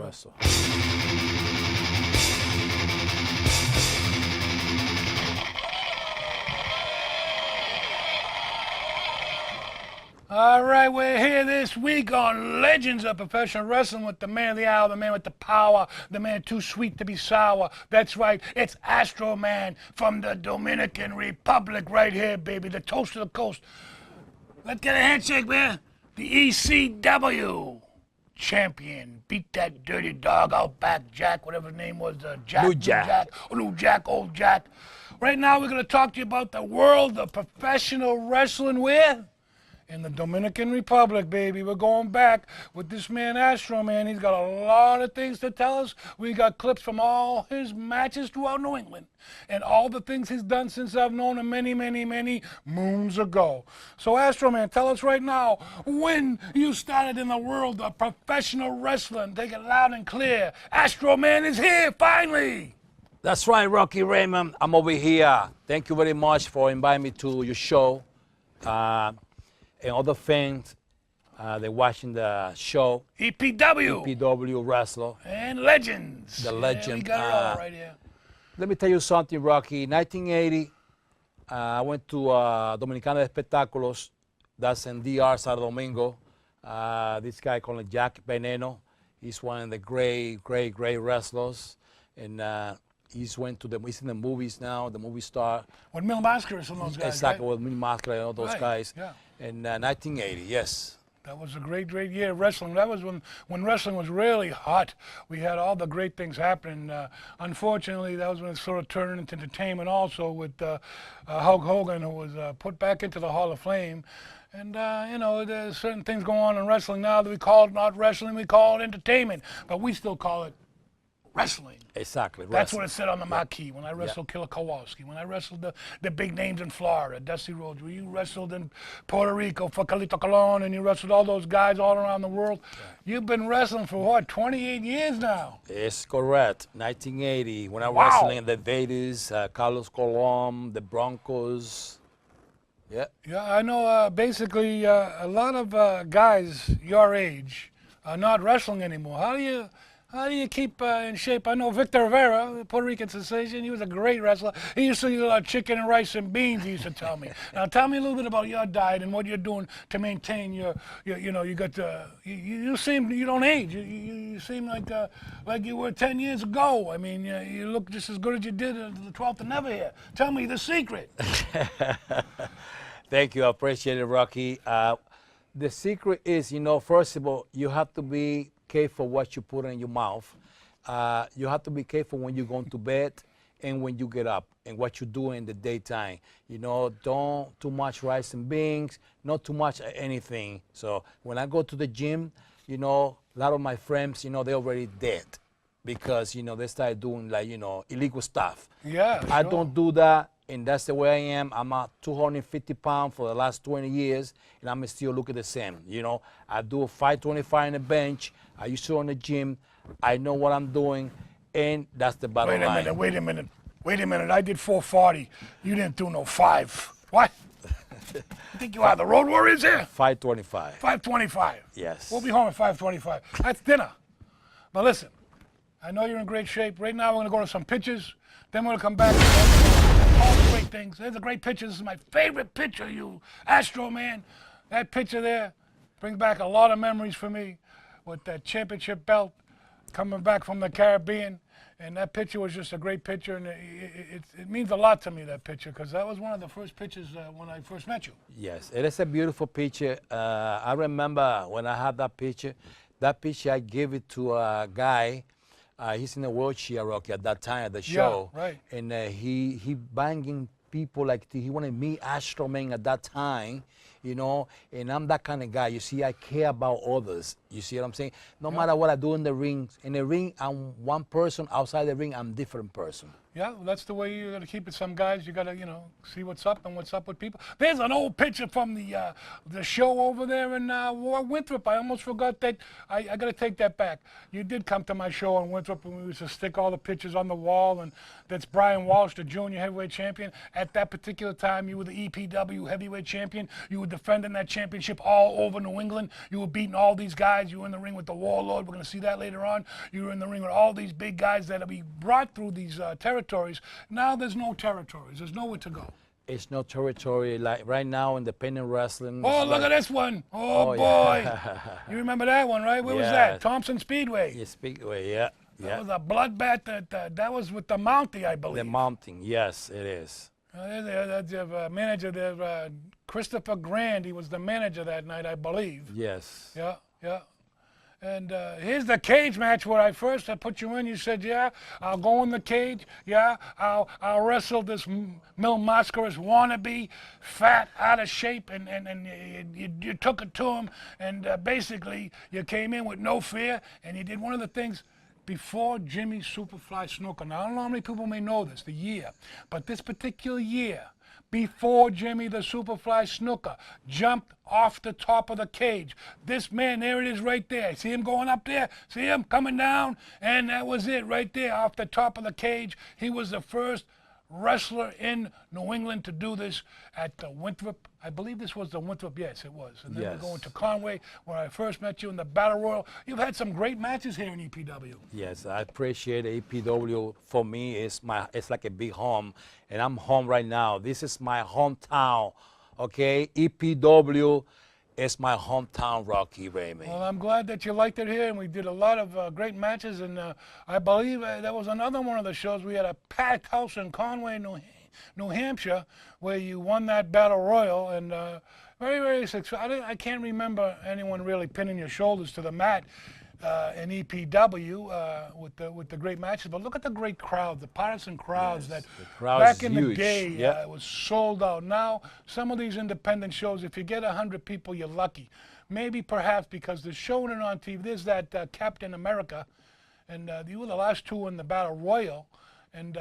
wrestle. All right, we're here this week on Legends of Professional Wrestling with the man of the hour, the man with the power, the man too sweet to be sour. That's right, it's Astro Man from the Dominican Republic right here, baby, the toast of the coast. Let's get a handshake, man. The ECW champion. Beat that dirty dog out back, Jack, whatever his name was. Jack. New Jack. New Jack, old Jack. Right now, we're going to talk to you about the world of professional wrestling. Where? in the Dominican Republic, baby. We're going back with this man, Astro, man. He's got a lot of things to tell us. We got clips from all his matches throughout New England and all the things he's done since I've known him many, many, many moons ago. So, Astro, man, tell us right now when you started in the world of professional wrestling. Take it loud and clear. Astro, man, is here, finally. That's right, Rocky Raymond. I'm over here. Thank you very much for inviting me to your show. And other fans, they're watching the show. EPW. EPW Wrestler. And Legends. The Legend. Yeah, we got it all right here. Let me tell you something, Rocky. 1980, I went to Dominicana de Espectáculos. That's in DR, Santo Domingo. This guy called Jack Veneno. He's one of the great wrestlers. And he's in the movies now, the movie star. With Mil Mascaras and those guys, exactly, right? with Mil Mascaras and all those guys. Yeah. In 1980, yes. That was a great year of wrestling. That was when wrestling was really hot. We had all the great things happening. Unfortunately, that was when it sort of turned into entertainment also with Hulk Hogan, who was put back into the Hall of Fame. And, you know, there's certain things going on in wrestling now that we call it not wrestling, we call it entertainment. But we still call it wrestling. Exactly. That's what it said on the marquee. When I wrestled Killer Kowalski, when I wrestled the big names in Florida, Dusty Rhodes, when you wrestled in Puerto Rico for Carlito Colon, and you wrestled all those guys all around the world. You've been wrestling for what, 28 years now? It's correct. 1980, when I was wrestling in the Vedas, Carlos Colon, the Broncos. Yeah. Yeah, I know basically a lot of guys your age are not wrestling anymore. How do you keep in shape? I know Victor Rivera, the Puerto Rican sensation, he was a great wrestler. He used to eat a lot of chicken and rice and beans, he used to tell me. Now tell me a little bit about your diet and what you're doing to maintain your you know, you got you seem, you don't age. You seem like you were 10 years ago. I mean, you look just as good as you did the 12th and never here. Tell me the secret. Thank you, I appreciate it, Rocky. The secret is, you know, first of all, you have to be careful what you put in your mouth. You have to be careful when you're going to bed and when you get up and what you do in the daytime. You know, don't too much rice and beans, not too much anything. So when I go to the gym, you know, a lot of my friends, you know, they're already dead because, you know, they started doing like, you know, illegal stuff. Yeah, I don't do that. And that's the way I am. I'm at 250 pounds for the last 20 years, and I'm still looking the same. You know, I do 525 on the bench. I used to on the gym. I know what I'm doing, and that's the bottom line. Wait a minute. I did 440. You didn't do no 5. What? You think you are the Road Warriors here? 525. 525. Yes. We'll be home at 525. That's dinner. But listen, I know you're in great shape. Right now, we're going to go to some pictures. Then we're going to come back to all the great things. There's a great picture. This is my favorite picture, you Astro man. That picture there brings back a lot of memories for me with that championship belt coming back from the Caribbean. And that picture was just a great picture, and it means a lot to me, that picture, because that was one of the first pictures when I first met you. Yes, it is a beautiful picture. I remember when I had that picture I gave it to a guy. He's in a wheelchair, Rocky, at that time at the show. Yeah, right. And he banging people like he wanted me, Astro Man, at that time, you know. And I'm that kind of guy. You see, I care about others. You see what I'm saying? No matter what I do in the ring, I'm one person. Outside the ring, I'm a different person. Yeah, well, that's the way you got to keep it. Some guys, you got to, you know, see what's up and what's up with people. There's an old picture from the show over there in Winthrop. I almost forgot that. I got to take that back. You did come to my show in Winthrop, and we used to stick all the pictures on the wall. And that's Brian Walsh, the junior heavyweight champion. At that particular time, you were the EPW heavyweight champion. You were defending that championship all over New England. You were beating all these guys. You were in the ring with the Warlord. We're going to see that later on. You were in the ring with all these big guys that we brought through these territories. Now there's no territories. There's nowhere to go. It's no territory. Like right now, independent wrestling. Oh, look at this one. Oh boy. Yeah. You remember that one, right? Where was that? Thompson Speedway. Yeah, Speedway, yeah. That was a bloodbath. That was with the Mountie, I believe. The Mounting, yes, it is. The manager there, Christopher Grand, he was the manager that night, I believe. Yes. Yeah. And here's the cage match where I put you in. You said, yeah, I'll go in the cage. Yeah, I'll wrestle this Mil Mascaras wannabe, fat, out of shape, and you took it to him. And basically, you came in with no fear, and you did one of the things before Jimmy Superfly Snuka. Now, I don't know how many people may know this, the year, but this particular year, before Jimmy the Superfly Snuka jumped off the top of the cage. This man, there it is right there. See him going up there? See him coming down? And that was it right there off the top of the cage. He was the first wrestler in New England to do this at the Winthrop. I believe this was the Winthrop. Yes, it was. And then Yes. we're going to Conway, where I first met you in the Battle Royal. You've had some great matches here in EPW. Yes, I appreciate APW. For me, it's like a big home, and I'm home right now. This is my hometown, okay? EPW is my hometown, Rocky Raymond. Well, I'm glad that you liked it here, and we did a lot of great matches. And I believe that was another one of the shows. We had a packed house in Conway, New Hampshire, where you won that Battle Royal. And very, very successful. I can't remember anyone really pinning your shoulders to the mat in EPW with the great matches. But look at the great crowd, the partisan crowds Yes, that the crowd back is in the huge. day Yeah. it was sold out. Now, some of these independent shows, if you get 100 people, you're lucky. Maybe perhaps because they're showing it on TV. There's that Captain America, and you were the last two in the Battle Royal. And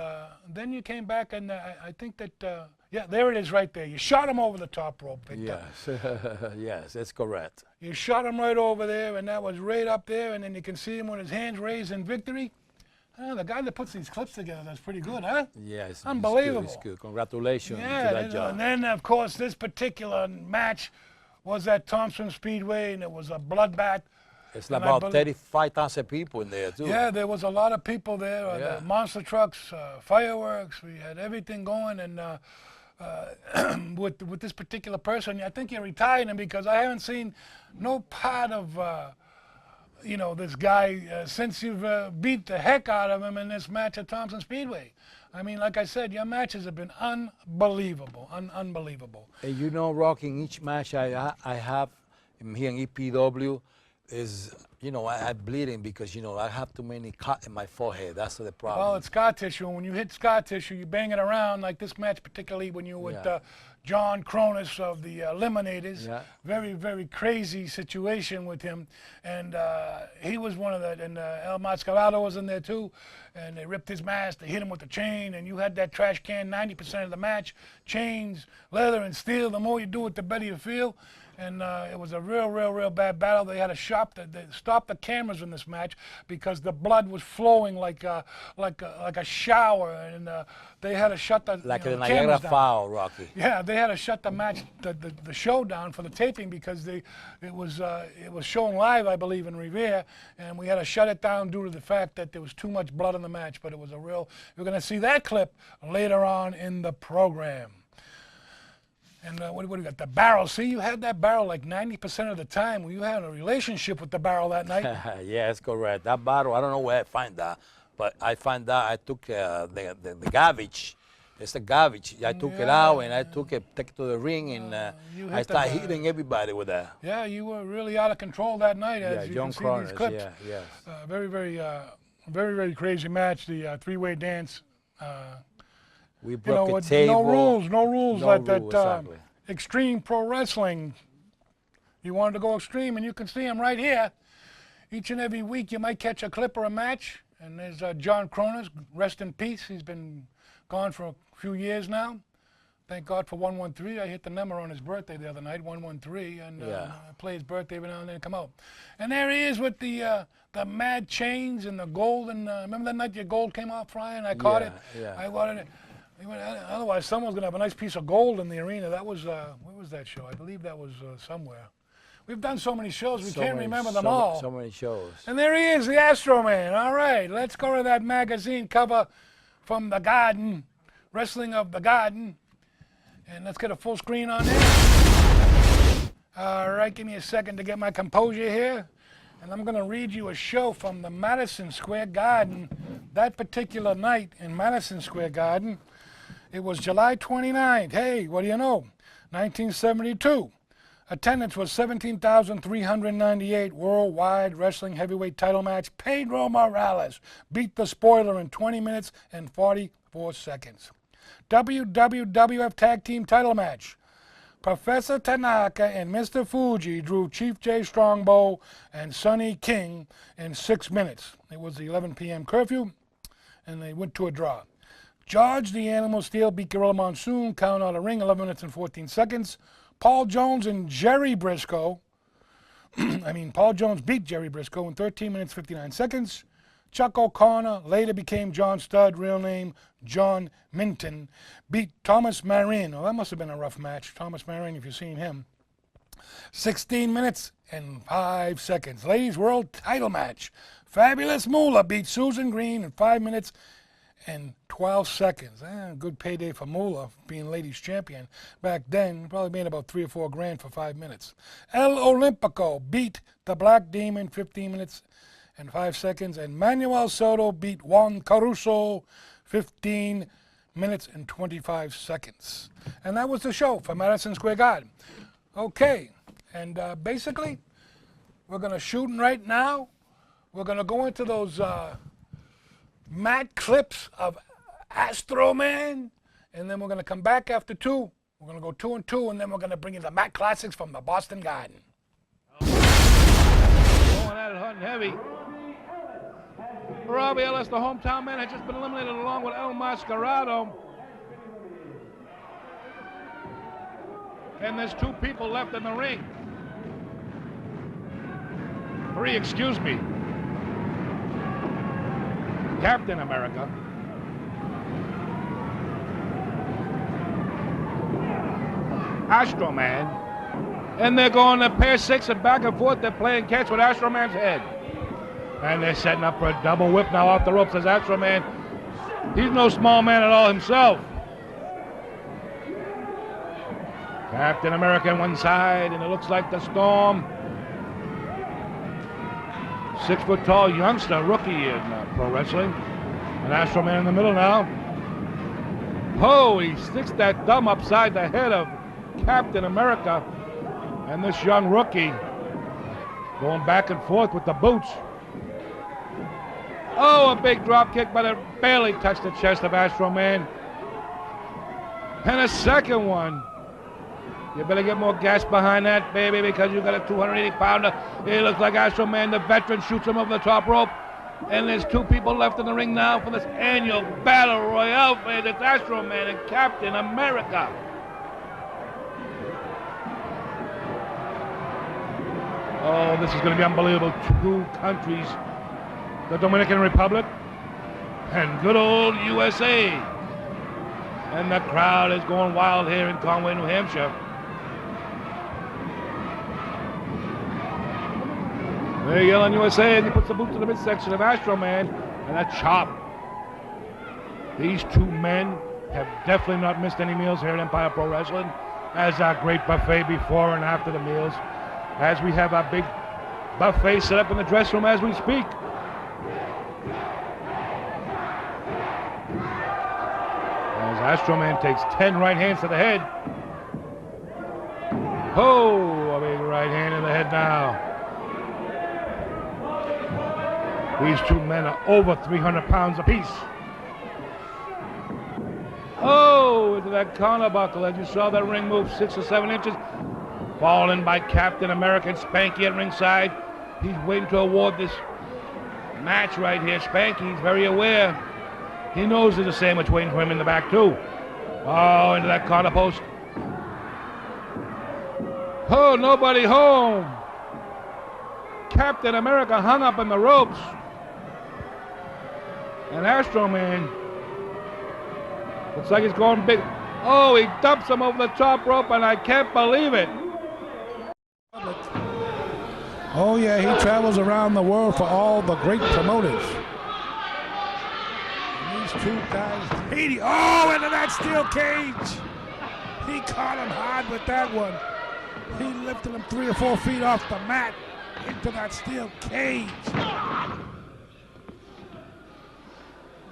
then you came back, and I think that, yeah, there it is right there. You shot him over the top rope. Victor. Yes, yes, that's correct. You shot him right over there, and that was right up there, and then you can see him with his hands raised in victory. The guy that puts these clips together, that's pretty good, huh? Yes, Unbelievable. It's good. Congratulations Yeah, to that job. and then, of course, this particular match was at Thompson Speedway, and it was a bloodbath. It's and I about believe- 35,000 people in there, too. Yeah, there was a lot of people there. Yeah. The monster trucks, fireworks. We had everything going, and with this particular person, I think you're retiring him because I haven't seen no part of this guy since you've beat the heck out of him in this match at Thompson Speedway. I mean, like I said, your matches have been unbelievable, unbelievable. And you know, Rocky, in each match I have here in EPW is, I'm bleeding because, I have too many cuts in my forehead. That's the problem. Well, it's scar tissue, and when you hit scar tissue, you bang it around like this match, particularly when you were with Yeah. John Cronus of the Eliminators. Yeah. Very, very crazy situation with him, and he was one of the, and El Mascarado was in there too, and they ripped his mask, they hit him with the chain, and you had that trash can 90% of the match, chains, leather, and steel. The more you do it, the better you feel. And it was a real bad battle. They had to they stopped the cameras in this match because the blood was flowing like a shower, and they had to shut the like the a Niagara cameras down. Fall, Rocky. Yeah, they had to shut the match, the show down for the taping because it was shown live, I believe, in Revere, and we had to shut it down due to the fact that there was too much blood in the match. But it was you're going to see that clip later on in the program. And what do we got? The barrel. See, you had that barrel like 90% of the time. Were you having a relationship with the barrel that night? Yes, correct. That bottle, I don't know where I find that, but I find that I took the garbage. It's the garbage. I took it out and I take it to the ring, and you I hit the started bar- hitting everybody with that. Yeah, you were really out of control that night, as Yeah, you John can see Cronus, these clips. yeah, yes. Very crazy match. The three-way dance. We broke a with table. no rules No like that. rule, exactly. Extreme Pro Wrestling. You wanted to go extreme, and you can see him right here. Each and every week, you might catch a clip or a match. And there's John Cronus, rest in peace. He's been gone for a few years now. Thank God for 113. I hit the number on his birthday the other night, 113, and Yeah. I play his birthday every now and then and come out. And there he is with the mad chains and the gold. And remember that night your gold came out, Brian? I caught it. Yeah. I wanted it. Otherwise, someone's going to have a nice piece of gold in the arena. That was, where was that show? I believe that was somewhere. We've done so many shows, we can't remember them all. So many shows. And there he is, the Astro Man. All right, let's go to that magazine cover from the Garden, Wrestling of the Garden. And let's get a full screen on there. All right, give me a second to get my composure here. And I'm going to read you a show from the Madison Square Garden. That particular night in Madison Square Garden, it was July 29th. Hey, what do you know? 1972. Attendance was 17,398. Worldwide Wrestling Heavyweight Title match. Pedro Morales beat the Spoiler in 20 minutes and 44 seconds. WWF Tag Team Title match. Professor Tanaka and Mr. Fuji drew Chief J Strongbow and Sonny King in 6 minutes. It was the 11 p.m. curfew, and they went to a draw. George the Animal Steel beat Gorilla Monsoon, count out a ring, 11 minutes and 14 seconds. Paul Jones and Jerry Briscoe, Paul Jones beat Jerry Briscoe in 13 minutes 59 seconds. Chuck O'Connor, later became John Studd, real name John Minton, beat Thomas Marin. Oh, that must have been a rough match. Thomas Marin, if you've seen him. 16 minutes and 5 seconds. Ladies World Title match. Fabulous Moolah beat Susan Green in 5 minutes and 12 seconds. Good payday for Moolah being ladies champion. Back then, probably made about $3 or $4 grand for 5 minutes. El Olympico beat the Black Demon 15 minutes and 5 seconds. And Manuel Soto beat Juan Caruso 15 minutes and 25 seconds. And that was the show for Madison Square Garden. Okay, and basically, we're going to shoot right now. We're going to go into those matte clips of Astro Man, and then we're going to come back after 2. We're going to go 2 and 2, and then we're going to bring you the matte classics from the Boston Garden. Going at it hot and heavy. Robbie Ellis, the hometown man, had just been eliminated along with El Mascarado. And there's 2 people left in the ring. 3, excuse me. Captain America. Astro Man. And they're going to pair 6 and back and forth. They're playing catch with Astro Man's head. And they're setting up for a double whip now off the ropes as Astro Man. He's no small man at all himself. Captain America on one side, and it looks like the Storm. 6 foot tall youngster, rookie in pro wrestling. And Astro Man in the middle now. Oh, he sticks that thumb upside the head of Captain America. And this young rookie going back and forth with the boots. Oh, a big drop kick, but it barely touched the chest of Astro Man. And a second one. You better get more gas behind that, baby, because you got a 280-pounder. It looks like Astro Man, the veteran, shoots him over the top rope. And there's 2 people left in the ring now for this annual Battle Royale phase. It's Astro Man and Captain America. Oh, this is going to be unbelievable. 2 countries, the Dominican Republic and good old USA. And the crowd is going wild here in Conway, New Hampshire. They're yelling USA, and he puts the boot to the midsection of Astro Man, and a chop. These 2 men have definitely not missed any meals here at Empire Pro Wrestling. As a great buffet before and after the meals, as we have our big buffet set up in the dressing room as we speak. As Astro Man takes 10 right hands to the head. Oh, a big right hand in the head now. These 2 men are over 300 pounds apiece. Oh, into that corner buckle. As you saw that ring move 6 or 7 inches. Fallen by Captain America and Spanky at ringside. He's waiting to award this match right here. Spanky, he's very aware. He knows there's a sandwich waiting for him in the back too. Oh, into that corner post. Oh, nobody home. Captain America hung up in the ropes. And Astro Man looks like he's going big. Oh, he dumps him over the top rope, and I can't believe it. Oh, yeah, he travels around the world for all the great promoters. And these 2 guys, oh, into that steel cage. He caught him hard with that one. He lifted him 3 or 4 feet off the mat into that steel cage.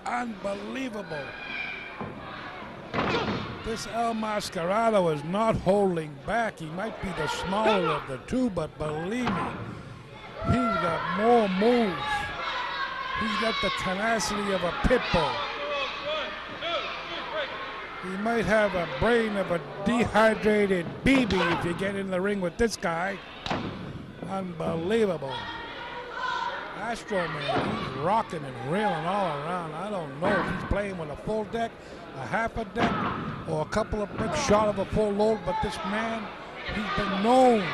Unbelievable. This El Mascarado is not holding back. He might be the smaller of the two, but believe me, he's got more moves. He's got the tenacity of a pit bull. He might have a brain of a dehydrated BB if you get in the ring with this guy. Unbelievable. Astro Man, he's rocking and reeling all around. I don't know if he's playing with a full deck, a half a deck, or a couple of bricks short of a full load, but this man, he's been known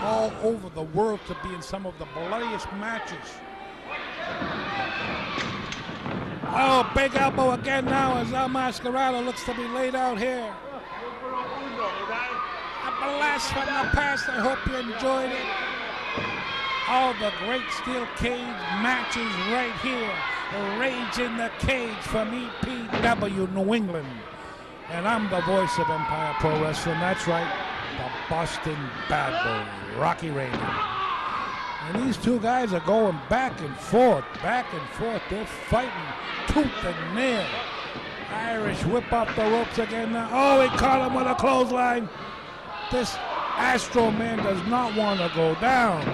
all over the world to be in some of the bloodiest matches. Oh, big elbow again now as El Mascarado looks to be laid out here. A blast from the past. I hope you enjoyed it. All the great steel cage matches right here. Rage in the Cage from EPW New England. And I'm the voice of Empire Pro Wrestling. That's right, the Boston Bad Boy, Rocky Raymond. And these two guys are going back and forth, back and forth. They're fighting tooth and nail. Irish whip off the ropes again now. Oh, he caught him with a clothesline. This Astro Man does not want to go down.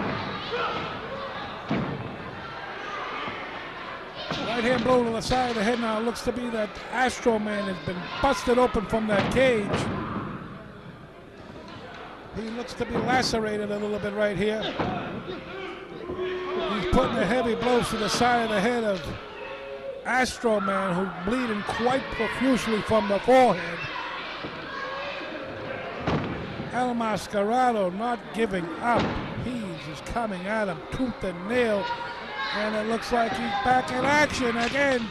Right hand blow to the side of the head now. It looks to be that Astro Man has been busted open from that cage. He looks to be lacerated a little bit right here. He's putting the heavy blows to the side of the head of Astro Man, who's bleeding quite profusely from the forehead. El Mascarado not giving up. He's just coming at him tooth and nail. And it looks like he's back in action again.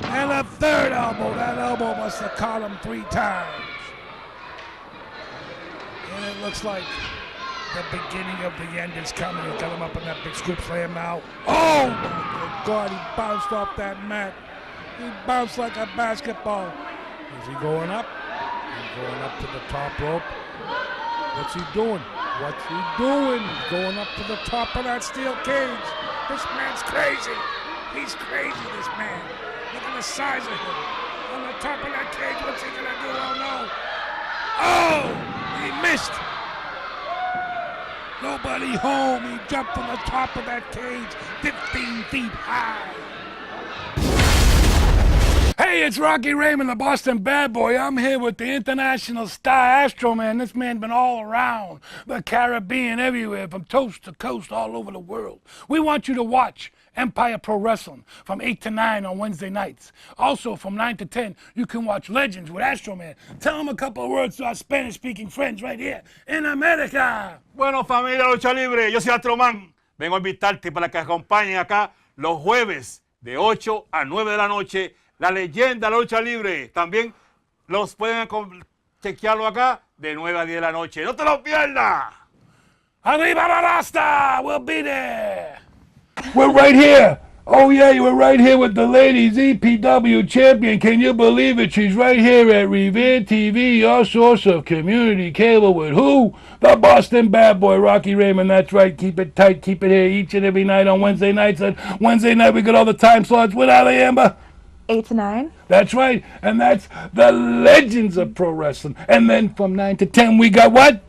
And a third elbow. That elbow must have caught him 3 times. And it looks like the beginning of the end is coming. He's got him up in that big scoop slam now. Oh my God, he bounced off that mat. He bounced like a basketball. Is he going up? He's going up to the top rope. What's he doing? What's he doing? He's going up to the top of that steel cage. This man's crazy. He's crazy, this man. Look at the size of him. On the top of that cage, what's he gonna do? Oh no. Oh, he missed. Nobody home. He jumped from the top of that cage, 15 feet high. Hey, it's Rocky Raymond, the Boston Bad Boy. I'm here with the international star Astro Man. This man's been all around the Caribbean, everywhere, from coast to coast, all over the world. We want you to watch Empire Pro Wrestling from 8 to 9 on Wednesday nights. Also, from 9 to 10, you can watch Legends with Astro Man. Tell him a couple of words to our Spanish-speaking friends right here in America. Bueno, familia Lucha Libre, yo soy Astro Man. Vengo a invitarte para que acompañen acá los jueves de 8 a 9 de la noche. La leyenda de la lucha libre. También los pueden chequearlo acá de 9 a 10 de la noche. ¡No te lo pierdas! Arriba la Rasta! We'll be there. We're right here. Oh yeah, you were right here with the ladies EPW champion. Can you believe it? She's right here at Revere TV, your source of community cable with who? The Boston Bad Boy, Rocky Raymond. That's right. Keep it tight. Keep it here each and every night on Wednesday nights. And Wednesday night we got all the time slots. What are they, Amber? 8 to 9. That's right, and that's the Legends of Pro Wrestling. And then from 9 to 10, we got what?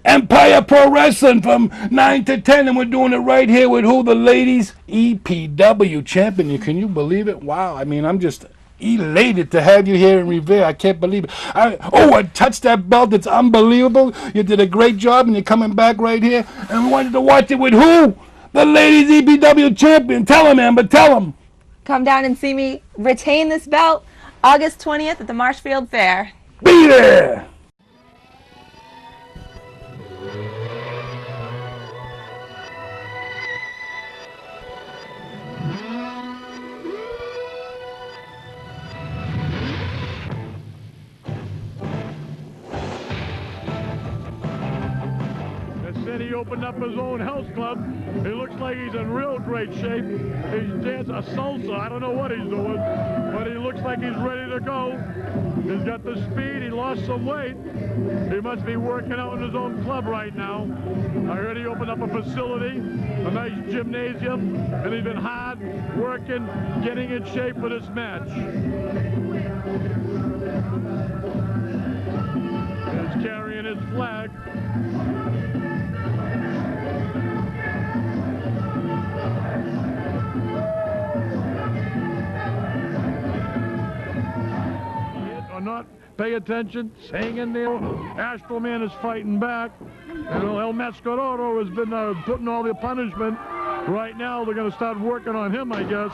Empire Pro Wrestling from 9 to 10, and we're doing it right here with who? The ladies EPW champion. Can you believe it? Wow, I mean, I'm just elated to have you here in Revere. I can't believe it. I touched that belt. It's unbelievable. You did a great job, and you're coming back right here. And we wanted to watch it with who? The ladies EPW champion. Tell him, Amber, tell him. Come down and see me retain this belt August 20th at the Marshfield Fair. Be there! He opened up his own health club. He looks like he's in real great shape. He's dancing a salsa. I don't know what he's doing, but he looks like he's ready to go. He's got the speed. He lost some weight. He must be working out in his own club right now. I heard he opened up a facility, a nice gymnasium, and he's been hard working, getting in shape for this match. carrying his flag. Or not, pay attention, hang in there. Astro Man is fighting back. And El Mascarado has been putting all the punishment. Right now, they're going to start working on him, I guess.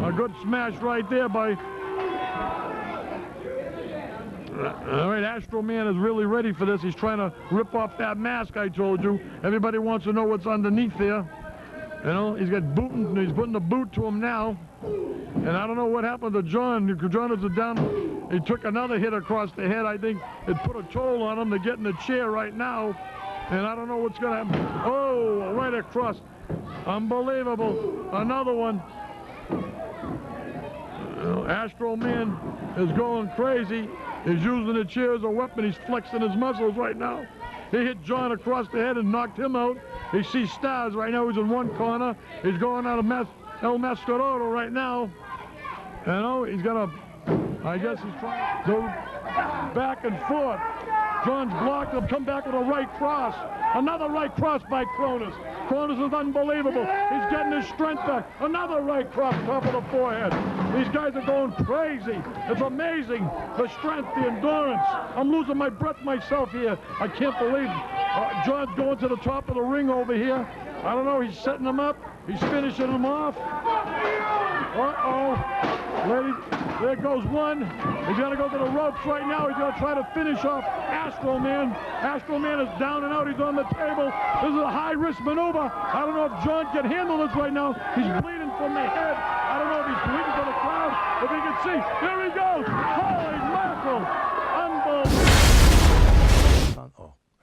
A good smash right there by... All right, Astro Man is really ready for this. He's trying to rip off that mask I told you. Everybody wants to know what's underneath there. You know, he's got booting, he's putting the boot to him now. And I don't know what happened to John. John is down. He took another hit across the head. I think it put a toll on him to get in the chair right now. And I don't know what's going to happen. Oh, right across. Unbelievable. Another one. Astro Man is going crazy. He's using the chair as a weapon. He's flexing his muscles right now. He hit John across the head and knocked him out. He sees stars right now. He's in one corner. He's going out of El Mascarado right now. You know, he's gonna, I guess he's trying to go back and forth. John's blocked him, come back with a right cross. Another right cross by Cronus. Cronus is unbelievable. He's getting his strength back. Another right cross, top of the forehead. These guys are going crazy. It's amazing, the strength, the endurance. I'm losing my breath myself here. I can't believe John's going to the top of the ring over here. I don't know, he's setting him up. He's finishing him off. Uh-oh. Ladies, there goes one. He's going to go to the ropes right now. He's going to try to finish off Astro Man. Astro Man is down and out. He's on the table. This is a high-risk maneuver. I don't know if John can handle this right now. He's bleeding from the head. I don't know if he's bleeding from the crowd, if he can see. There he goes. Holy mackerel. Unbelievable.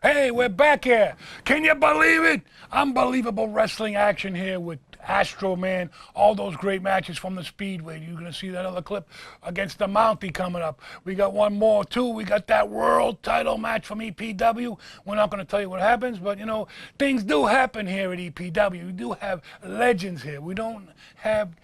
Hey, we're back here. Can you believe it? Unbelievable wrestling action here with Astro Man. All those great matches from the Speedway. You're going to see that other clip against the Mountie coming up. We got one more, too. We got that world title match from EPW. We're not going to tell you what happens, but, you know, things do happen here at EPW. We do have legends here. We don't have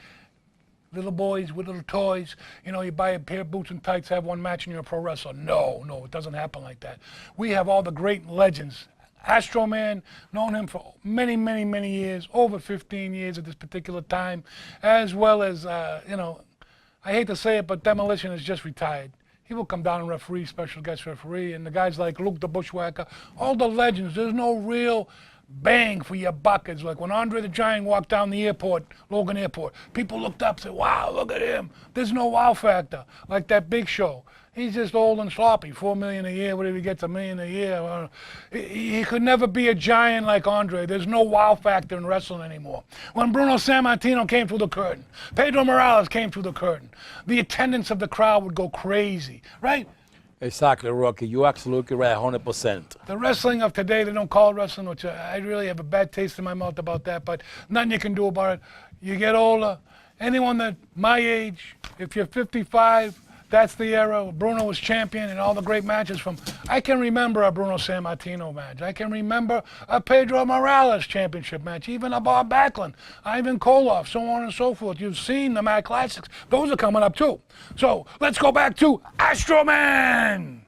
little boys with little toys. You know, you buy a pair of boots and tights, have one match, and you're a pro wrestler. No, it doesn't happen like that. We have all the great legends. Astro Man, known him for many, many, many years, over 15 years at this particular time, as well as, you know, I hate to say it, but Demolition is just retired. He will come down and referee, special guest referee, and the guys like Luke the Bushwhacker, all the legends. There's no real bang for your buck. It's like when Andre the Giant walked down the airport, Logan Airport, people looked up and said, wow, look at him. There's no wow factor like that Big Show. He's just old and sloppy, $4 million a year, whatever he gets, $1 million a year. He could never be a giant like Andre. There's no wow factor in wrestling anymore. When Bruno Sammartino came through the curtain, Pedro Morales came through the curtain, the attendance of the crowd would go crazy, right? Exactly, Rocky. You're absolutely right, 100%. The wrestling of today, they don't call it wrestling, which I really have a bad taste in my mouth about that, but nothing you can do about it. You get older. Anyone that my age, if you're 55, that's the era. Bruno was champion and all the great matches from. I can remember a Bruno Sammartino match. I can remember a Pedro Morales championship match, even a Bob Backlund, Ivan Koloff, so on and so forth. You've seen the Mad Classics. Those are coming up too. So let's go back to Astro Man.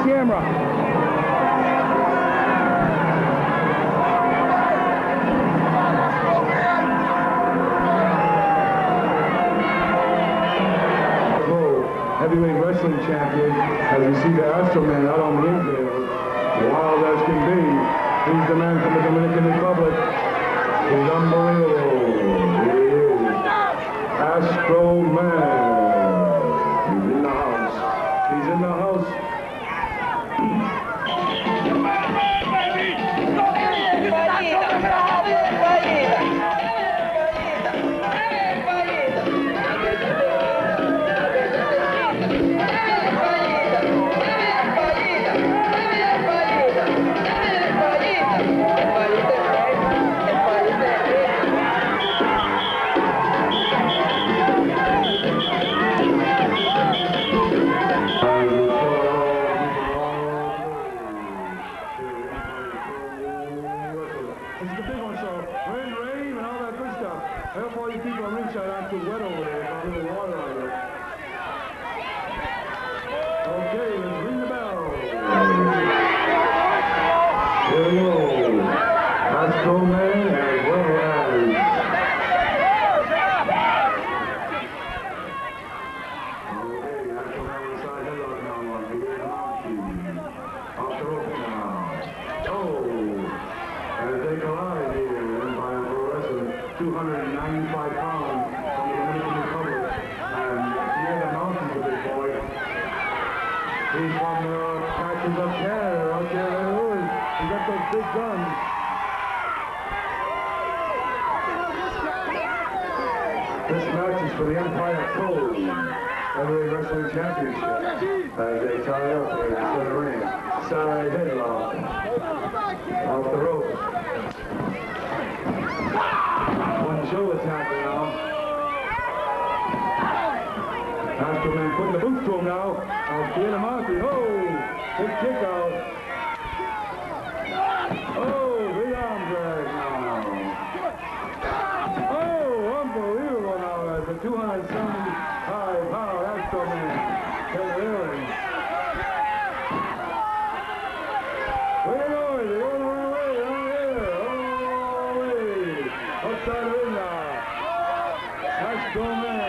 Camera. Heavyweight wrestling champion, as you see the Astro Man out on the infield, wild as can be. He's the man from the Dominican Republic. He's unbelievable. He is Astro Man. He's in the house. He's in the house. He's from the patches of Canada, out there in Louis. He got those big guns. This match is for the Empire Code Heavyweight Wrestling Championship. As they tie up here in the center ring. Side headlock. Off the ropes. One shoulder tackle now. Astro Man putting the boots to him now. Diamante. Oh! Big kick out. Oh! Big arm drag now. Oh! Unbelievable now as the 275-pound Astro Man. Really. Where are they going? They're going the wrong way. Down here. Oh, way. Outside the ring now. Astro Man.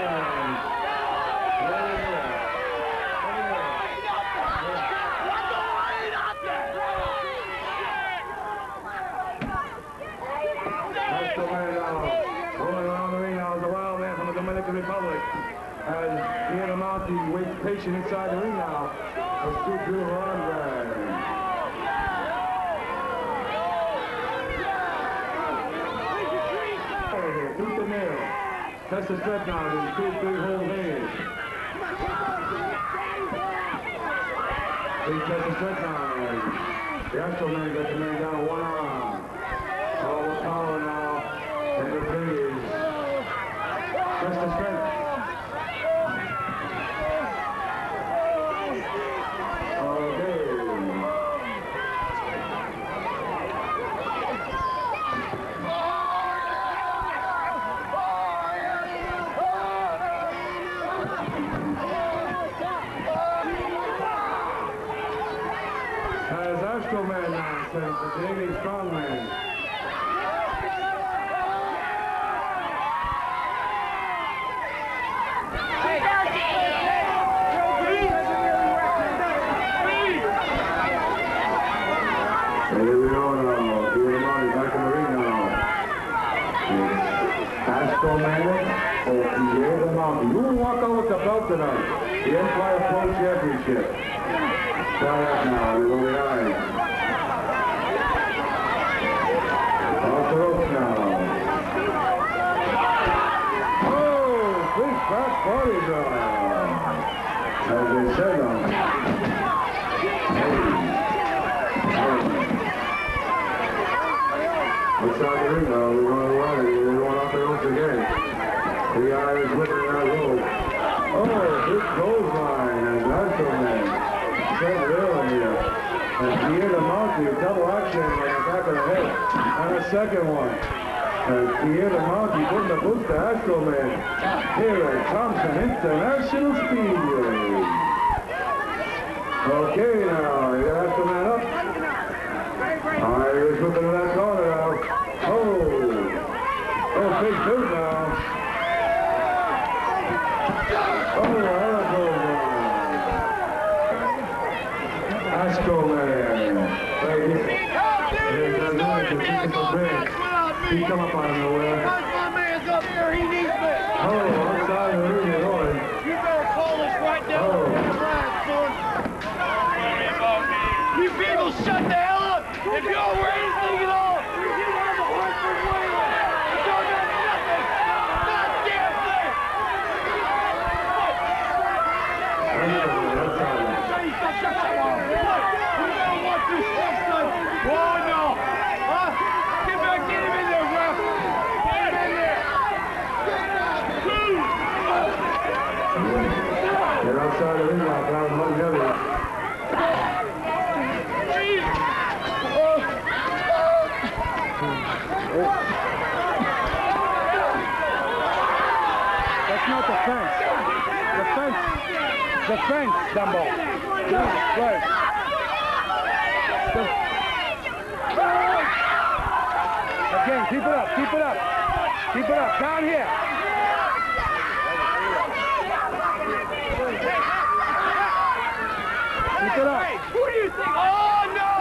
Astro Man now. Rolling around the ring now is the wild man from the Dominican Republic. As Diamante waits patient inside the ring now. Let's do beautiful arm drag. Tooth and nail. Test the stretch now. These big whole hands. Big test the stretch now. The Astro Man got the man down one arm. All the power now. And the thing is test the strength. Okay. As Astro Man now says, the Canadian strongman. Here we go now. Diamante back in the ring now. Astro Man or Diamante. Who will walk out with the belt tonight? The Empire Pro Championship. Try that now. We're going to the eyes. Off the ropes now. Oh, big fat body drop. As they said on. Outside the ring now, we're going to run it. We're going off the ropes again. The eye is looking at that rope. Oh, big clothesline as Astro Man. Set real here. And Diamante, double action on the back of the head. And a second one. And Diamante putting the boots to Astro Man. Here at Thompson International Speedway. Okay now, you got Astro Man up. He's looking at that corner now. Oh, big boot now. Oh, elbow now. Astro Man. He come up out of nowhere. My man's up there, he needs me. Oh, outside the ring you're going. You better call this right down to the track, son. You people shut the hell up. If you don't wear anything at all, you have a Hartford way. You don't have nothing. Not damn thing. Oh, no. Huh? Get back, get him in there, ref. Get him in there. They're outside the ring now, down among the others. That's not the fence. The fence, Dumbo. Right. Again, keep it up. Keep it up. Down here. Keep it up. Who do you think? Oh, no!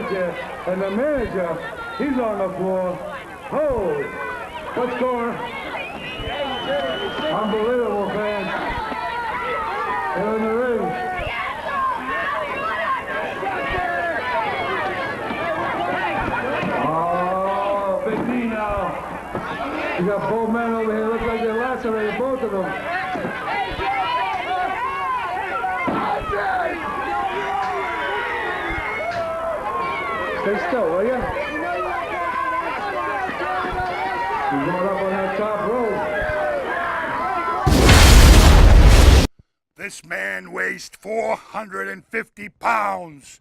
manager, and the manager, he's on the floor. Hold. What's going? Unbelievable, fans. They're in the ring. Oh, big knee now. You got both men over here. Looks like they're lacerated, both of them. Stay still, will you? He's going up on that top rope. This man weighs 450 pounds.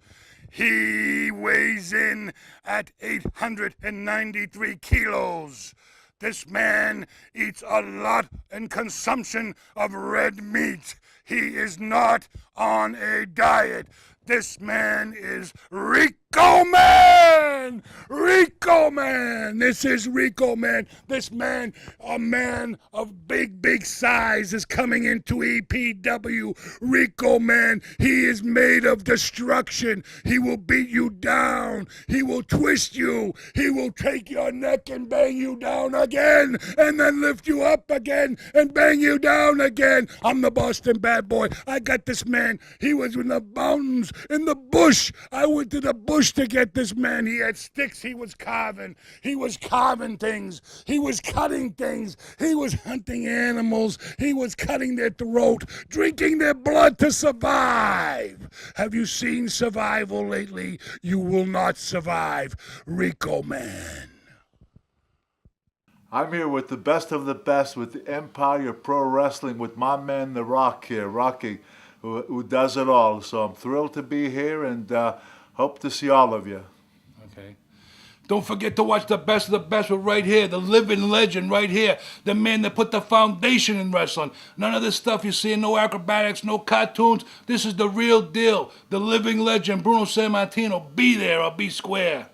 He weighs in at 893 kilos. This man eats a lot and consumption of red meat. He is not on a diet. This man is Rico Man! Rico Man! This is Rico Man. This man, a man of big, big size, is coming into EPW. Rico Man, he is made of destruction. He will beat you down. He will twist you. He will take your neck and bang you down again, and then lift you up again and bang you down again. I'm the Boston bad boy. I got this man. He was in the mountains, in the bush. I went to the bush to get this man. He had sticks he was carving. He was carving things. He was cutting things. He was hunting animals. He was cutting their throat, drinking their blood to survive. Have you seen survival lately? You will not survive. Rico Man. I'm here with the best of the best with the Empire Pro Wrestling with my man The Rock here, Rocky, who does it all. So I'm thrilled to be here and hope to see all of you. Okay. Don't forget to watch the best of the best with right here, the living legend right here, the man that put the foundation in wrestling. None of this stuff you see, no acrobatics, no cartoons. This is the real deal. The living legend, Bruno Sammartino. Be there or be square.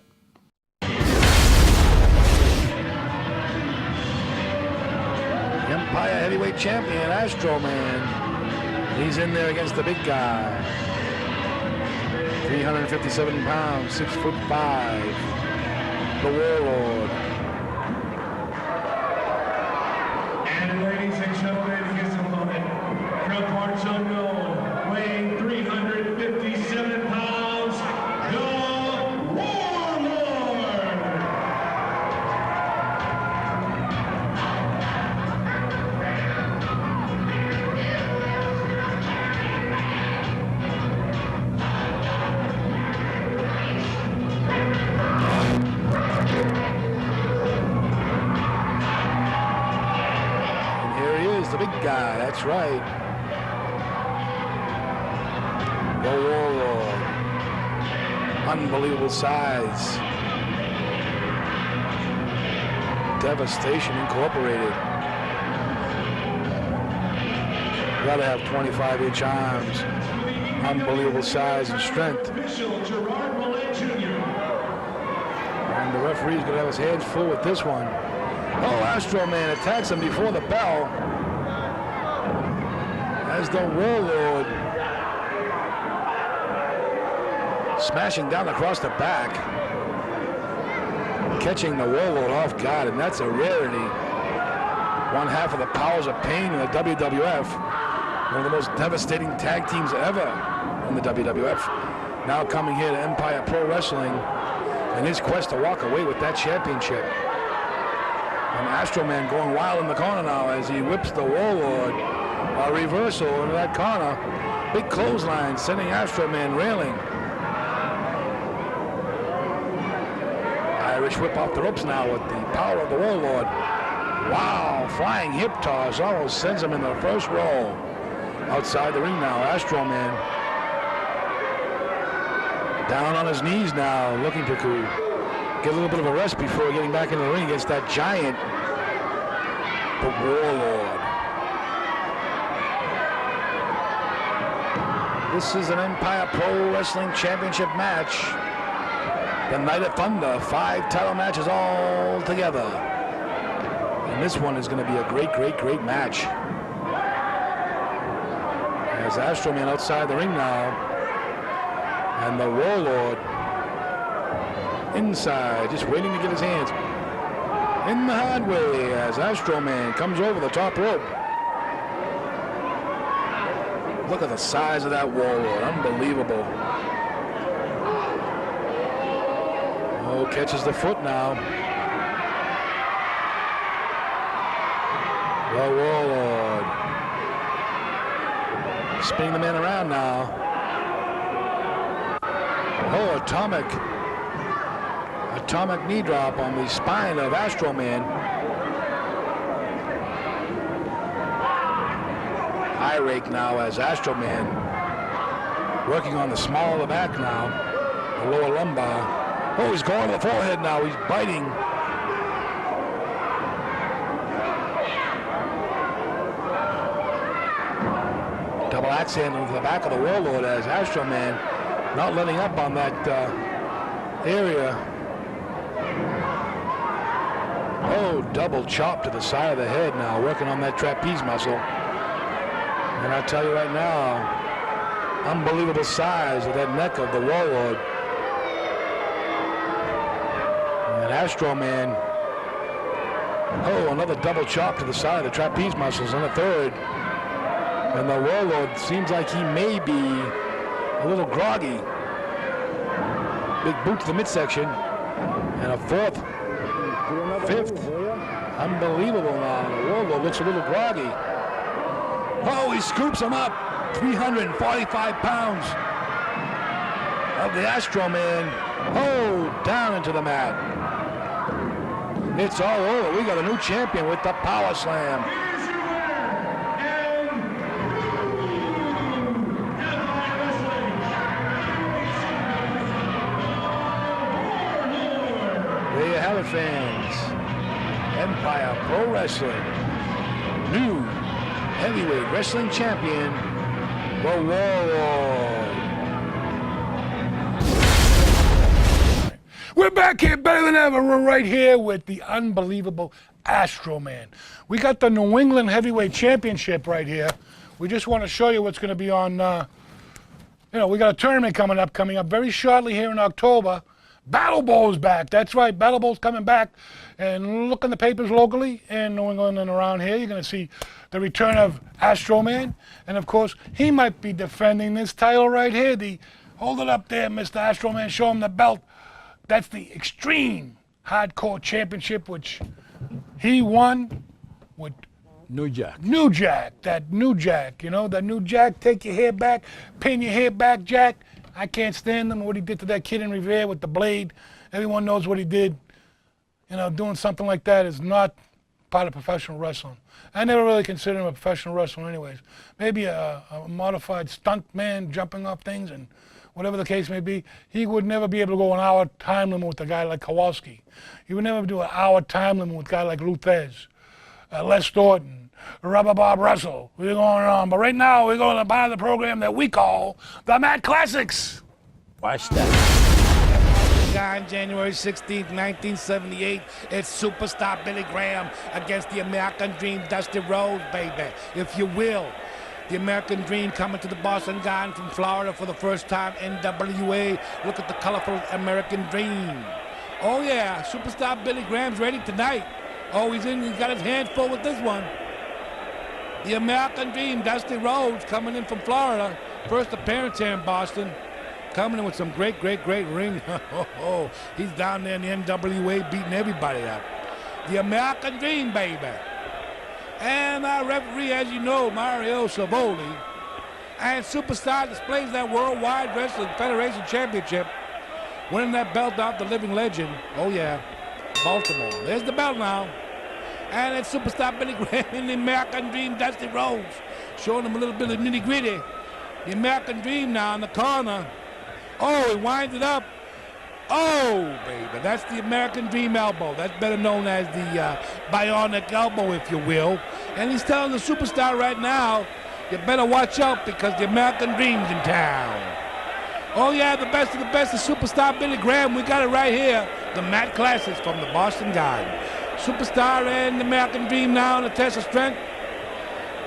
Empire Heavyweight Champion, Astro Man. He's in there against the big guy. 357 pounds, 6'5". The Warlord. And ladies and gentlemen, his opponent, from parts unknown, weighing 357 pounds, the Warlord. The big guy, that's right. The Warlord. Unbelievable size. Devastation Incorporated. Gotta have 25-inch arms. Unbelievable size and strength. And the referee's gonna have his hands full with this one. Oh, Astro Man attacks him before the bell. As the Warlord smashing down across the back, catching the Warlord off guard, and that's a rarity. One half of the Powers of Pain in the WWF, one of the most devastating tag teams ever in the WWF. Now coming here to Empire Pro Wrestling in his quest to walk away with that championship. And Astro Man going wild in the corner now as he whips the Warlord. A reversal into that corner. Big clothesline sending Astro Man railing. Irish whip off the ropes now with the power of the Warlord. Wow, flying hip toss almost sends him in the first row. Outside the ring now, Astro Man. Down on his knees now, looking to get a little bit of a rest before getting back into the ring against that giant, the Warlord. This is an Empire Pro Wrestling Championship match. The Night of Thunder, 5 title matches all together. And this one is going to be a great, great, great match. As Astro Man outside the ring now. And the Warlord inside, just waiting to get his hands in the hard way as Astro Man comes over the top rope. Look at the size of that warlord, unbelievable. Oh, catches the foot now. The warlord. Spinning the man around now. Oh, atomic knee drop on the spine of Astro Man. High rake now as Astro Man working on the small of the back now, the lower lumbar. Oh, he's going to the forehead now. He's biting. Double axe handle into the back of the warlord as Astro Man not letting up on that area. Oh, double chop to the side of the head now, working on that trapeze muscle. And I tell you right now, unbelievable size of that neck of the warlord. And Astro Man, oh, another double chop to the side of the trapeze muscles on the third. And the warlord seems like he may be a little groggy. Big boot to the midsection. And a fourth, fifth. Unbelievable now. The warlord looks a little groggy. Oh, he scoops him up. 345 pounds of the Astro Man. Oh, down into the mat. It's all over. We got a new champion with the power slam. There you have it, fans. Empire Pro Wrestling. New heavyweight wrestling champion, the Warlord. We're back here better than ever. We're right here with the unbelievable Astro Man. We got the New England Heavyweight Championship right here. We just want to show you what's going to be on, we got a tournament coming up very shortly here in October. Battle Bowl's back. That's right, Battle Bowl's coming back. And look in the papers locally in New England and around here. You're going to see the return of Astro Man. And, of course, he might be defending this title right here. Hold it up there, Mr. Astro Man. Show him the belt. That's the Extreme Hardcore Championship, which he won with New Jack. New Jack. That New Jack, that New Jack. Take your hair back, pin your hair back, Jack. I can't stand him, what he did to that kid in Revere with the blade. Everyone knows what he did. Doing something like that is not part of professional wrestling. I never really considered him a professional wrestler anyways. Maybe a modified stunt man jumping off things and whatever the case may be. He would never be able to go an hour time limit with a guy like Kowalski. He would never do an hour time limit with a guy like Luthez, Les Thornton, Rubber Bob Russell. We're going on. But right now, we're going to buy the program that we call the Mad Classics. Watch that. On January 16th, 1978, it's Superstar Billy Graham against the American Dream, Dusty Rhodes, baby, if you will. The American Dream coming to the Boston Garden from Florida for the first time, NWA. Look at the colorful American Dream. Oh yeah, Superstar Billy Graham's ready tonight. Oh, he's got his hands full with this one. The American Dream, Dusty Rhodes, coming in from Florida. First appearance here in Boston. Coming in with some great ring. He's down there in the NWA beating everybody up. The American Dream, baby. And our referee, as you know, Mario Savoli. And Superstar displays that Worldwide Wrestling Federation Championship. Winning that belt out the living legend. Oh yeah, Baltimore. There's the belt now. And it's Superstar Billy Graham and the American Dream, Dusty Rhodes. Showing them a little bit of nitty gritty. The American Dream now in the corner. Oh, he winds it up. Oh, baby, that's the American Dream elbow. That's better known as the bionic elbow, if you will. And he's telling the Superstar right now, you better watch out because the American Dream's in town. Oh, yeah, the best of the best is Superstar Billy Graham. We got it right here. The Mad Classics from the Boston Garden. Superstar and the American Dream now in a test of strength.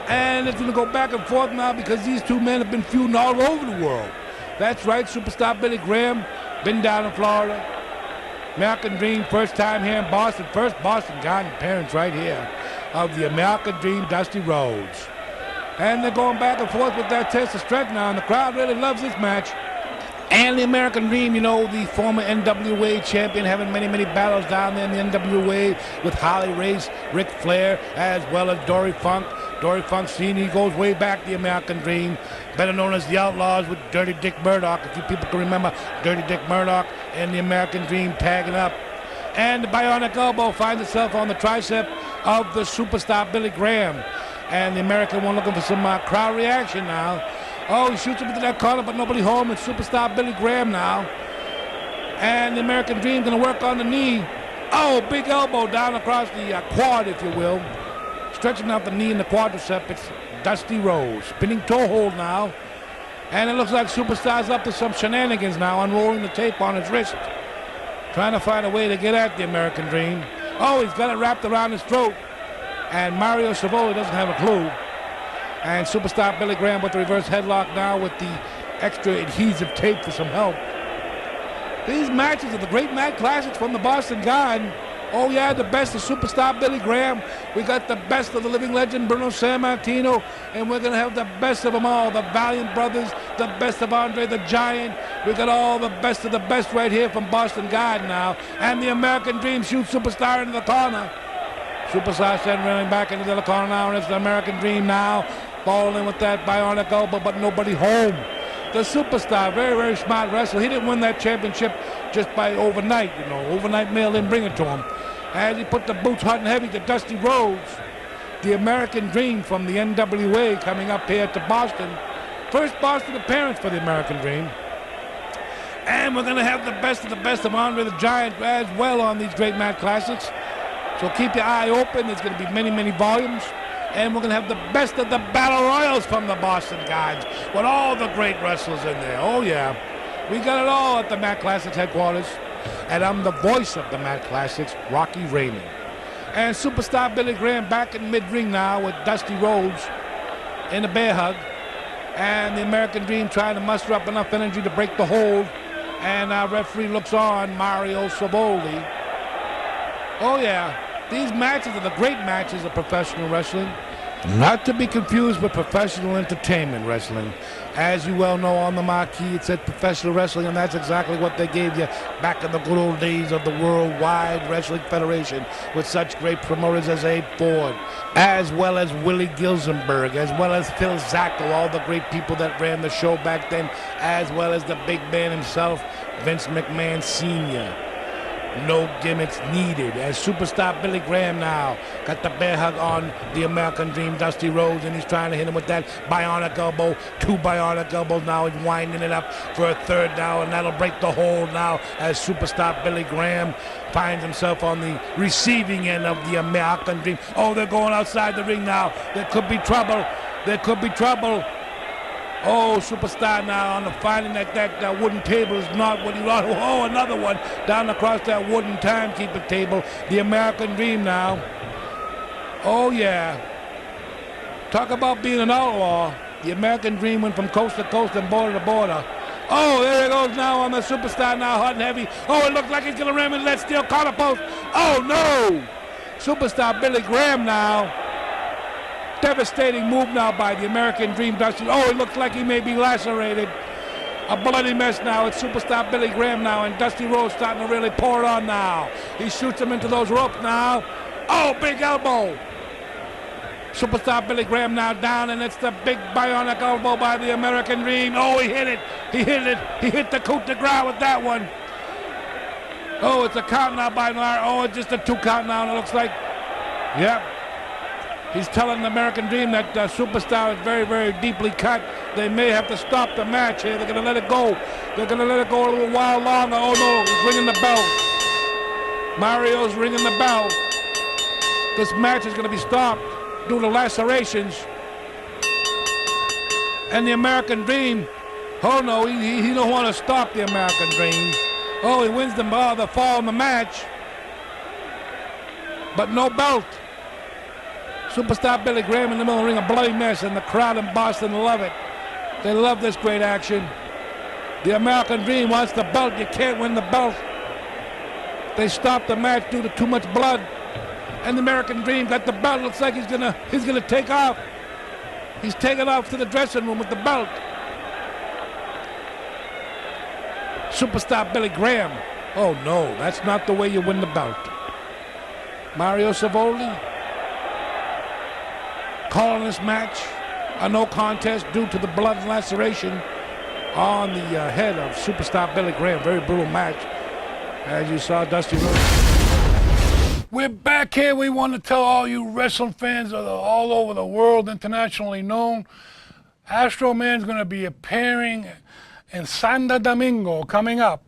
And it's going to go back and forth now because these two men have been feuding all over the world. That's right, Superstar Billy Graham, been down in Florida. American Dream, first time here in Boston. First Boston Garden appearance right here of the American Dream, Dusty Rhodes. And they're going back and forth with that test of strength now, and the crowd really loves this match. And the American Dream, you know, the former NWA champion, having many, many battles down there in the NWA with Harley Race, Ric Flair, as well as Dory Funk. Dory Funk Sr. goes way back, the American Dream, better known as the Outlaws with Dirty Dick Murdoch. If you people can remember Dirty Dick Murdoch and the American Dream tagging up. And the bionic elbow finds itself on the tricep of the superstar Billy Graham. And the American one looking for some crowd reaction now. Oh, he shoots him into that corner, but nobody home. It's superstar Billy Graham now. And the American Dream going to work on the knee. Oh, big elbow down across the quad, if you will. Stretching out the knee and the quadricep. It's Dusty Rhodes. Spinning toe hold now. And it looks like Superstar's up to some shenanigans now, unrolling the tape on his wrist. Trying to find a way to get at the American Dream. Oh, he's got it wrapped around his throat. And Mario Savoli doesn't have a clue. And Superstar Billy Graham with the reverse headlock now with the extra adhesive tape for some help. These matches are the great match classics from the Boston Garden. Oh yeah, the best of Superstar Billy Graham. We got the best of the living legend Bruno Sammartino, and we're gonna have the best of them all. The Valiant Brothers, the best of Andre the Giant. We got all the best of the best right here from Boston Garden now. And the American Dream shoots Superstar into the corner. Superstar sent running back into the corner now, and it's the American Dream now. Falling with that bionic elbow, but nobody home. The Superstar, very, very smart wrestler. He didn't win that championship just by overnight, you know. Overnight mail didn't bring it to him. As he put the boots hot and heavy to Dusty Rhodes, the American Dream from the NWA coming up here to Boston. First Boston appearance for the American Dream. And we're going to have the best of Andre the Giant as well on these great match classics. So keep your eye open. There's going to be many, many volumes. And we're going to have the best of the Battle Royals from the Boston Guards with all the great wrestlers in there. Oh, yeah. We got it all at the Matt Classics headquarters. And I'm the voice of the Matt Classics, Rocky Raymond. And Superstar Billy Graham back in mid-ring now with Dusty Rhodes in a bear hug. And the American Dream trying to muster up enough energy to break the hold. And our referee looks on, Mario Savoli. Oh, yeah. These matches are the great matches of professional wrestling, not to be confused with professional entertainment wrestling. As you well know, on the marquee it said professional wrestling, and that's exactly what they gave you back in the good old days of the Worldwide Wrestling Federation with such great promoters as Abe Ford, as well as Willie Gilzenberg, as well as Phil Zacco, all the great people that ran the show back then, as well as the big man himself, Vince McMahon Sr. No gimmicks needed. As Superstar Billy Graham now got the bear hug on the American Dream, Dusty Rhodes, and he's trying to hit him with that bionic elbow. Two bionic elbows now. He's winding it up for a third now, and that'll break the hold now as Superstar Billy Graham finds himself on the receiving end of the American Dream. Oh, they're going outside the ring now. There could be trouble. There could be trouble. Oh, Superstar now on the finding that wooden table is not what he wants. Oh, another one down across that wooden timekeeper table. The American Dream now. Oh, yeah. Talk about being an outlaw. The American Dream went from coast to coast and border to border. Oh, there it goes now on the Superstar now, hot and heavy. Oh, it looks like he's going to ram into that steel collar post. Oh, no. Superstar Billy Graham now. Devastating move now by the American Dream, Dusty. Oh, it looks like he may be lacerated. A bloody mess now. It's Superstar Billy Graham now, and Dusty Rhodes starting to really pour it on now. He shoots him into those ropes now. Oh, big elbow. Superstar Billy Graham now down, and it's the big bionic elbow by the American Dream. Oh, he hit it. He hit it. He hit the coup de grace with that one. Oh, it's a count now by Lar. Oh, it's just a 2 count now, and it looks like, yep. He's telling the American Dream that Superstar is very, very deeply cut. They may have to stop the match here. They're going to let it go. They're going to let it go a little while longer. Oh, no, he's ringing the bell. Mario's ringing the bell. This match is going to be stopped due to lacerations. And the American Dream, oh, no, he don't want to stop the American Dream. Oh, he wins the fall in the match. But no belt. Superstar Billy Graham in the middle of the ring, a bloody mess, and the crowd in Boston love it. They love this great action. The American Dream wants the belt. You can't win the belt. They stopped the match due to too much blood. And the American Dream got the belt. Looks like he's gonna take off. He's taking off to the dressing room with the belt. Superstar Billy Graham. Oh no, that's not the way you win the belt. Mario Savoli calling this match a no contest due to the blood laceration on the head of Superstar Billy Graham. Very brutal match, as you saw Dusty Rhodes. We're back here. We want to tell all you wrestling fans all over the world, internationally known, Astro Man's going to be appearing in Santo Domingo coming up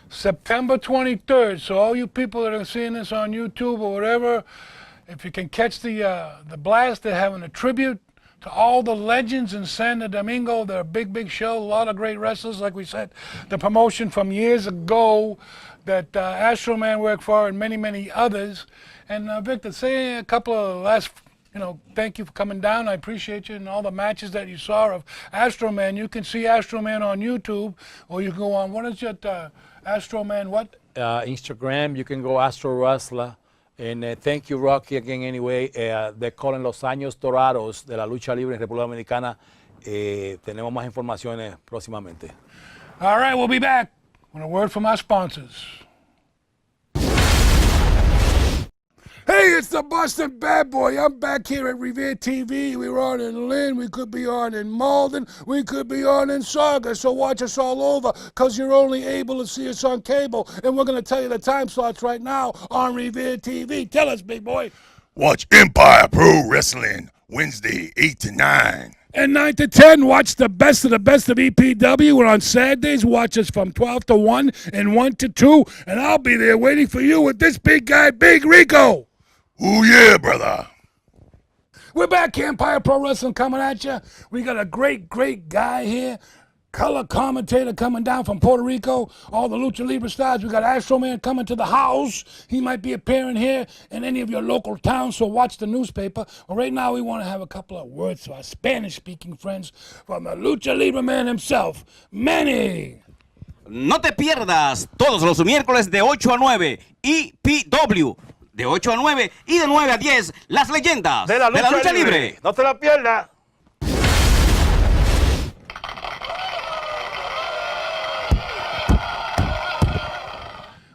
September 23rd. So all you people that are seeing this on YouTube or whatever, if you can catch the blast, they're having a tribute to all the legends in Santo Domingo. They're a big show, a lot of great wrestlers. Like we said, the promotion from years ago that Astro Man worked for and many others. And Victor, say a couple of last, thank you for coming down. I appreciate you and all the matches that you saw of Astro Man. You can see Astro Man on YouTube, or you can go on, what is it, Astro Man what? Instagram, you can go Astro Wrestler. And thank you, Rocky, again, anyway. They're calling los años dorados de la lucha libre en República Dominicana. Tenemos más informaciones próximamente. All right, we'll be back with a word from our sponsors. Hey, it's the Boston Bad Boy. I'm back here at Revere TV. We were on in Lynn. We could be on in Malden. We could be on in Saugus. So watch us all over, because you're only able to see us on cable. And we're going to tell you the time slots right now on Revere TV. Tell us, big boy. Watch Empire Pro Wrestling Wednesday, 8 to 9. And 9 to 10, watch the best of EPW. We're on Saturdays. Watch us from 12 to 1 and 1 to 2. And I'll be there waiting for you with this big guy, Big Rico. Oh, yeah, brother. We're back here, Empire Pro Wrestling, coming at you. We got a great guy here, color commentator coming down from Puerto Rico. All the Lucha Libre stars. We got Astro Man coming to the house. He might be appearing here in any of your local towns, so watch the newspaper. Well, right now, we want to have a couple of words to our Spanish-speaking friends from the Lucha Libre man himself, Manny. No te pierdas todos los miércoles de 8 a 9, EPW. De 8 a 9 y de 9 a 10, las leyendas de la lucha libre. No te la pierdas.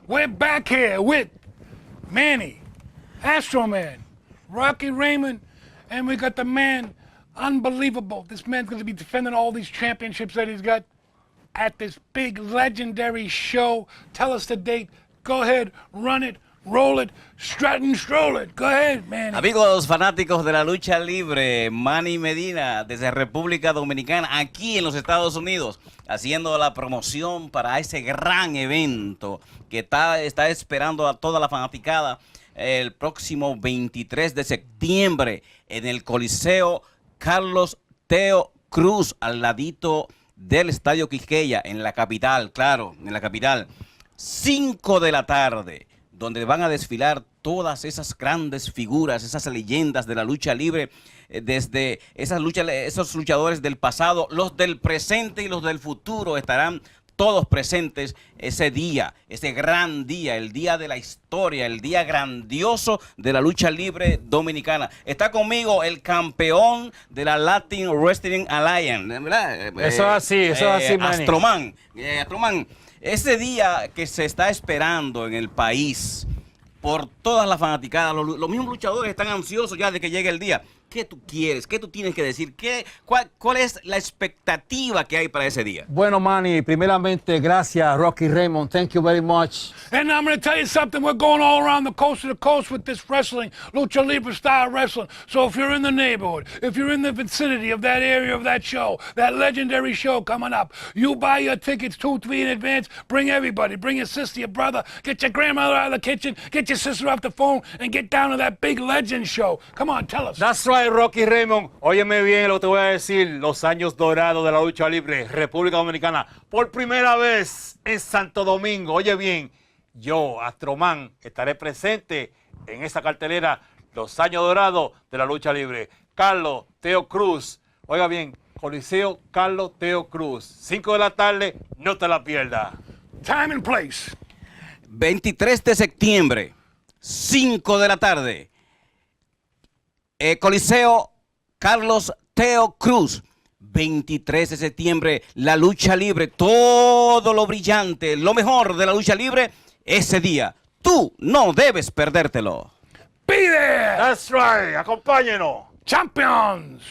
We're back here with Manny, Astro Man, Rocky Raymond, and we got the man, unbelievable. This man's going to be defending all these championships that he's got at this big legendary show. Tell us the date. Go ahead, run it. Roll it, strut and stroll it. Go ahead, man. Amigos fanáticos de la lucha libre, Manny Medina desde República Dominicana, aquí en los Estados Unidos, haciendo la promoción para ese gran evento que está esperando a toda la fanaticada el próximo 23 de septiembre en el Coliseo Carlos Teo Cruz, al ladito del Estadio Quisqueya, en la capital, claro, en la capital. 5 de la tarde. Donde van a desfilar todas esas grandes figuras, esas leyendas de la lucha libre, desde esos luchadores del pasado, los del presente y los del futuro estarán todos presentes ese día, ese gran día, el día de la historia, el día grandioso de la lucha libre dominicana. Está conmigo el campeón de la Latin Wrestling Alliance, ¿verdad? Eso es así, Manny. Astroman. Ese día que se está esperando en el país por todas las fanaticadas, los mismos luchadores están ansiosos ya de que llegue el día. ¿Qué tú quieres? ¿Qué tú tienes que decir? ¿Cuál es la expectativa que hay para ese día? Bueno, Manny, primeramente, gracias, Rocky Raymond. Thank you very much. And I'm going to tell you something. We're going all around the coast to the coast with this wrestling, Lucha Libre style wrestling. So if you're in the neighborhood, if you're in the vicinity of that area of that show, that legendary show coming up, you buy your tickets 2-3 in advance. Bring everybody. Bring your sister, your brother. Get your grandmother out of the kitchen. Get your sister off the phone and get down to that big legend show. Come on, tell us. That's right, Rocky Raymond. Óyeme bien lo que te voy a decir. Los años dorados de la lucha libre, República Dominicana. Por primera vez en Santo Domingo. Oye bien, yo, Astroman, estaré presente en esa cartelera. Los años dorados de la lucha libre. Carlos Teo Cruz. Oiga bien, Coliseo Carlos Teo Cruz. 5 de la tarde, no te la pierdas. Time and place. 23 de septiembre, 5 de la tarde. Coliseo Carlos Teo Cruz. 23 de septiembre, la lucha libre, todo lo brillante, lo mejor de la lucha libre, ese día. Tú no debes perdértelo. ¡Pide! That's right. Acompáñenos. ¡Champions!